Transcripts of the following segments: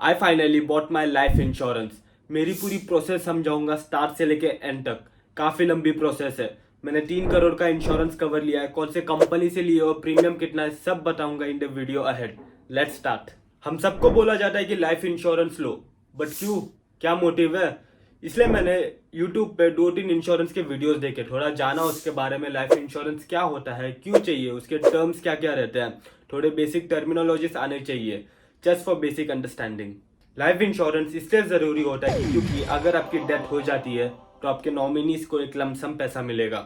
I finally bought my life insurance. मेरी पूरी process समझाऊंगा स्टार्ट से लेके एंड तक। काफी लंबी प्रोसेस है। मैंने 3 करोड़ का इंश्योरेंस कवर लिया है, कौन से कंपनी से लिया और प्रीमियम कितना है सब बताऊंगा in the video ahead. Let's start. हम सबको बोला जाता है कि लाइफ इंश्योरेंस लो, बट क्यों, क्या मोटिव है? इसलिए मैंने यूट्यूब पे 2-3 इंश्योरेंस के वीडियोस देखे, थोड़ा जाना उसके बारे में, लाइफ इंश्योरेंस क्या होता है, क्यों चाहिए, उसके टर्म्स क्या क्या रहते हैं, थोड़े बेसिक टर्मिनोलॉजीज आने चाहिए just for basic understanding. Life insurance इसलिए ज़रूरी होता है क्योंकि अगर आपकी डेथ हो जाती है तो आपके नॉमिनीज को एक लमसम पैसा मिलेगा।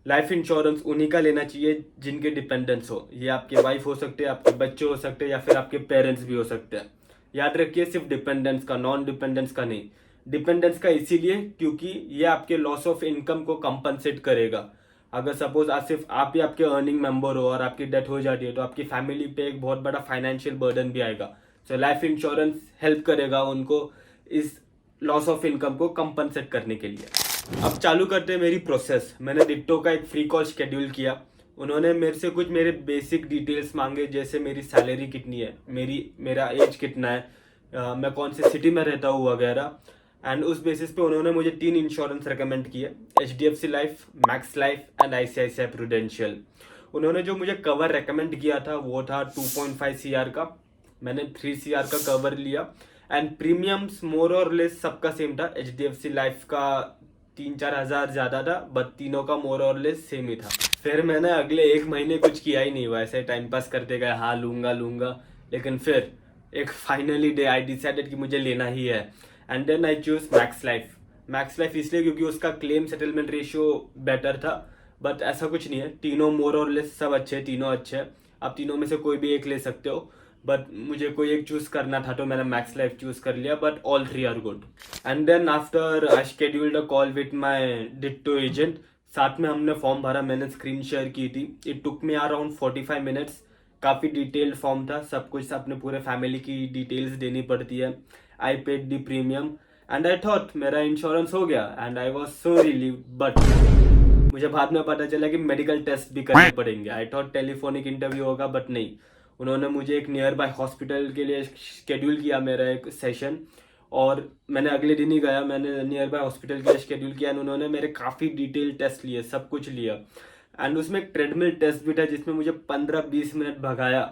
लाइफ इंश्योरेंस उन्हीं का लेना चाहिए जिनके डिपेंडेंस हो। ये आपके वाइफ हो सकते हैं, आपके बच्चे हो सकते हैं, या फिर आपके पेरेंट्स भी हो सकते हैं। याद रखिए, सिर्फ डिपेंडेंस का, नॉन डिपेंडेंस का नहीं। डिपेंडेंस का इसीलिए क्योंकि ये आपके लॉस ऑफ इनकम को कंपनसेट करेगा। अगर सपोज आज सिर्फ आप ही आपके अर्निंग मेंबर हो और आपकी डेथ हो जाती है तो आपकी फैमिली पे एक बहुत बड़ा फाइनेंशियल बर्डन भी आएगा। सो लाइफ इंश्योरेंस हेल्प करेगा उनको इस लॉस ऑफ इनकम को कंपनसेट करने के लिए। अब चालू करते हैं मेरी प्रोसेस। मैंने डिट्टो का एक फ्री कॉल शेड्यूल किया। उन्होंने मेरे से कुछ मेरे बेसिक डिटेल्स मांगे, जैसे मेरी सैलरी कितनी है, मेरा एज कितना है, मैं कौन सी सिटी में रहता हूँ वगैरह। एंड उस बेसिस पे उन्होंने मुझे 3 इंश्योरेंस रेकमेंड किए, HDFC life, Max life and ICICI prudential. उन्होंने जो मुझे कवर रेकमेंड किया था वो था 2.5 CR का। मैंने 3 CR का कवर लिया एंड प्रीमियम्स मोर और लेस सबका सेम था। HDFC लाइफ का 3-4 हज़ार ज़्यादा था, बट तीनों का मोर और लेस सेम ही था। फिर मैंने अगले 1 महीने कुछ किया ही नहीं, वैसे टाइम पास करते गए, हाँ लूंगा लूंगा। लेकिन फिर एक फाइनली डे आई डिसाइडेड कि मुझे लेना ही है। And then I choose Max Life. Max Life इसलिए क्योंकि उसका क्लेम सेटलमेंट रेशियो बेटर था, बट ऐसा कुछ नहीं है, तीनों मोर और लेस सब अच्छे, तीनों अच्छे। आप तीनों में से कोई भी एक ले सकते हो, बट मुझे कोई एक चूज करना था तो मैंने मैक्स लाइफ चूज कर लिया, but all 3 are good. And then after I scheduled a call with my ditto agent. साथ में हमने फॉर्म भरा, मैंने स्क्रीन शेयर की थी। It took me around 45 minutes. काफ़ी डिटेल्ड फॉर्म था, सब कुछ अपने पूरे फैमिली की डिटेल्स देनी पड़ती है। I paid the premium and I thought मेरा इंश्योरेंस हो गया and I was so relieve. But मुझे बाद में पता चला कि मेडिकल टेस्ट भी करने पड़ेंगे। आई थॉट टेलीफोनिक इंटरव्यू होगा, बट नहीं। उन्होंने मुझे एक नियर बाय हॉस्पिटल के लिए शेड्यूल किया, मेरा एक सेशन, और मैंने अगले दिन ही गया। मैंने नियर बाय हॉस्पिटल के लिए शेड्यूल किया एंड उन्होंने मेरे काफ़ी डिटेल टेस्ट लिए, सब कुछ लिया। एंड उसमें एक ट्रेडमिल टेस्ट भी था जिसमें मुझे 15-20 मिनट भगाया।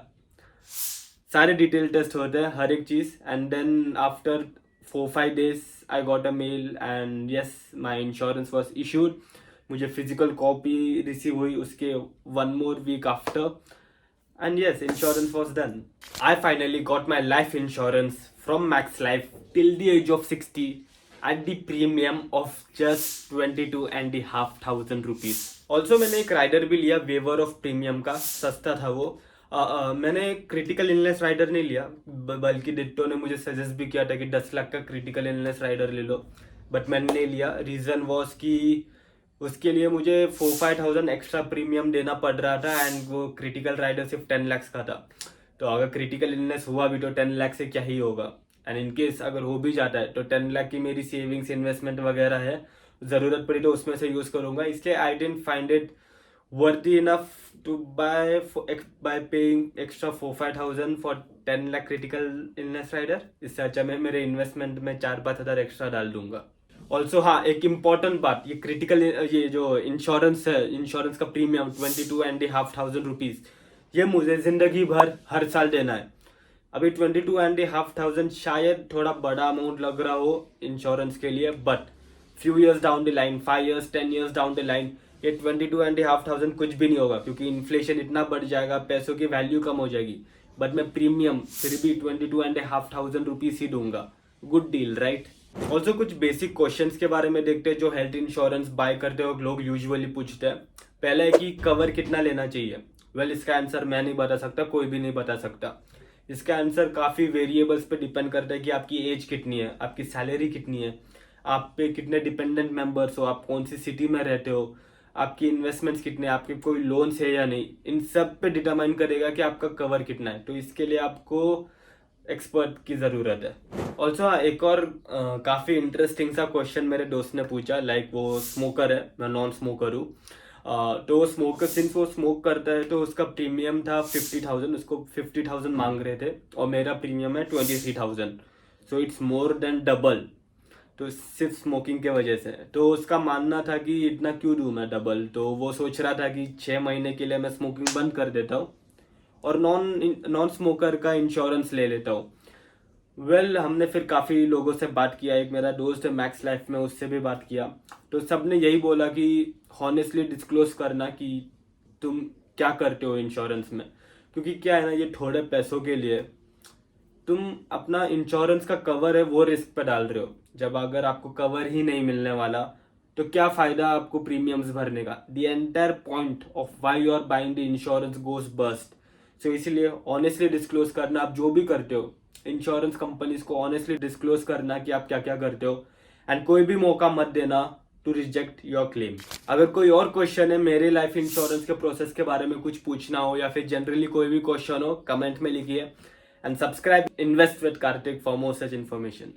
सारे डिटेल टेस्ट होते हैं, हर एक चीज़। And then after 4-5 days I got a mail and yes, my insurance was issued. मुझे फिजिकल कॉपी रिसीव हुई उसके 1 more week after, and yes, insurance was done. I finally got my life insurance from Max Life till the age of 60 at the premium of just 22,500 rupees. Also मैंने एक rider भी लिया, waiver of premium का, सस्ता था वो। मैंने critical illness rider नहीं लिया, बल्कि डिट्टो ने मुझे सजेस्ट भी किया था कि 10 लाख का क्रिटिकल इलनेस राइडर ले लो, बट मैंने नहीं लिया। रीज़न वॉज कि उसके लिए मुझे 4-5 thousand एक्स्ट्रा प्रीमियम देना पड़ रहा था एंड वो क्रिटिकल राइडर सिर्फ 10 lakhs का था। तो अगर क्रिटिकल इलनेस हुआ भी तो 10 लाख से क्या ही होगा। एंड इनकेस अगर हो भी जाता है तो 10 लाख की मेरी सेविंग्स, इन्वेस्टमेंट वगैरह है, ज़रूरत पड़ी तो उसमें से यूज़ करूंगा। इसलिए I didn't find it worthy enough to buy paying extra 4-5 thousand for 10 lakh critical illness rider. इससे अच्छा मैं मेरे इन्वेस्टमेंट में 4-5 हज़ार एक्स्ट्रा डाल दूंगा। ऑल्सो हाँ, एक इम्पॉर्टेंट बात, ये क्रिटिकल, ये जो इंश्योरेंस है, इंश्योरेंस का प्रीमियम 22,500 रुपीज़, ये मुझे जिंदगी भर हर साल देना है। अभी 22,500 शायद थोड़ा बड़ा अमाउंट लग रहा हो इंश्योरेंस के लिए, but few years down the line, 5 years 10 years down the line, ये 22,500 कुछ भी नहीं होगा, क्योंकि इन्फ्लेशन इतना बढ़ जाएगा, पैसों की वैल्यू कम हो जाएगी। बट मैं प्रीमियम फिर भी 22,500 रुपीज़ ही दूंगा। Good deal, right? ऑल्सो कुछ बेसिक क्वेश्चंस के बारे में देखते हैं जो हेल्थ इंश्योरेंस बाय करते वक्त लोग यूजुअली पूछते हैं। पहला है कि कवर कितना लेना चाहिए। वेल, इसका आंसर मैं नहीं बता सकता, कोई भी नहीं बता सकता। इसका आंसर काफ़ी वेरिएबल्स पे डिपेंड करता है कि आपकी एज कितनी है, आपकी सैलरी कितनी है, आप पे कितने डिपेंडेंट मेंबर्स हो, आप कौन सी सिटी में रहते हो, आपकी इन्वेस्टमेंट्स कितने, आपके कोई लोन्स है या नहीं, इन सब पे डिटरमाइन करेगा कि आपका कवर कितना है। तो इसके लिए आपको एक्सपर्ट की ज़रूरत है। ऑल्सो एक और काफ़ी इंटरेस्टिंग सा क्वेश्चन मेरे दोस्त ने पूछा, लाइक वो स्मोकर है, मैं नॉन स्मोकर हूँ। तो स्मोकर सिंस वो स्मोक करता है तो उसका प्रीमियम था 50,000, उसको 50,000 मांग रहे थे और मेरा प्रीमियम है 23,000, so it's more than double. तो सिर्फ स्मोकिंग के वजह से तो उसका मानना था कि इतना क्यों दूं मैं डबल, तो वो सोच रहा था कि 6 महीने के लिए मैं स्मोकिंग बंद कर देता हूँ और नॉन स्मोकर का इंश्योरेंस ले लेता हूँ। हमने फिर काफ़ी लोगों से बात किया, एक मेरा दोस्त है मैक्स लाइफ में, उससे भी बात किया, तो सबने यही बोला कि हॉनेस्टली डिस्क्लोज करना कि तुम क्या करते हो इंश्योरेंस में, क्योंकि क्या है ना, ये थोड़े पैसों के लिए तुम अपना इंश्योरेंस का कवर है वो रिस्क पे डाल रहे हो। जब अगर आपको कवर ही नहीं मिलने वाला तो क्या फायदा आपको प्रीमियम्स भरने का। The entire point of why you are buying the insurance goes bust. So इसीलिए ऑनेस्टली डिस्क्लोज करना, आप जो भी करते हो इंश्योरेंस कंपनीज को ऑनेस्टली डिस्क्लोज करना कि आप क्या क्या करते हो, एंड कोई भी मौका मत देना टू रिजेक्ट योर क्लेम। अगर कोई और क्वेश्चन है मेरे लाइफ इंश्योरेंस के प्रोसेस के बारे में कुछ पूछना हो या फिर जनरली कोई भी क्वेश्चन हो, कमेंट में लिखिए and subscribe invest with Kartik for more such information.